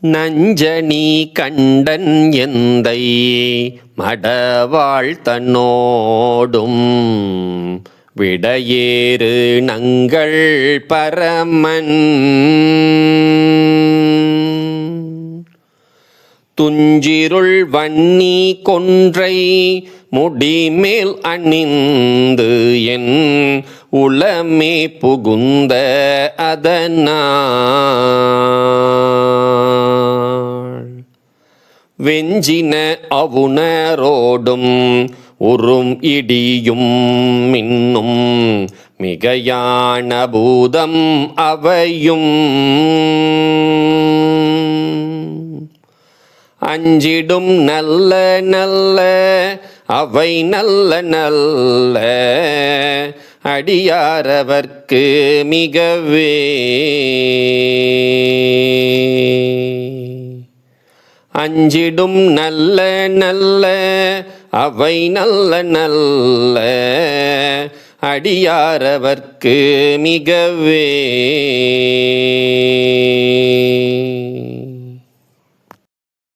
நஞ்சனி கண்டன் எந்தை மடவாழ் தன்னோடும் விடையேறு நங்கள் பரமன் துஞ்சிருள் வன்னி கொன்றை முடிமேல் அணிந்து என் உளமே புகுந்த அதனால் வெஞ்சின அவுணரோடும் உறும் இடியும் மின்னும் மிகையான பூதம் அவையும் அஞ்சிடும் நல்ல நல்ல அவை நல்ல நல்ல அடியாரவர்க்கு மிகவே அஞ்சிடும் நல்ல நல்ல அவை நல்ல நல்ல அடியாரவர்க்கு மிகவே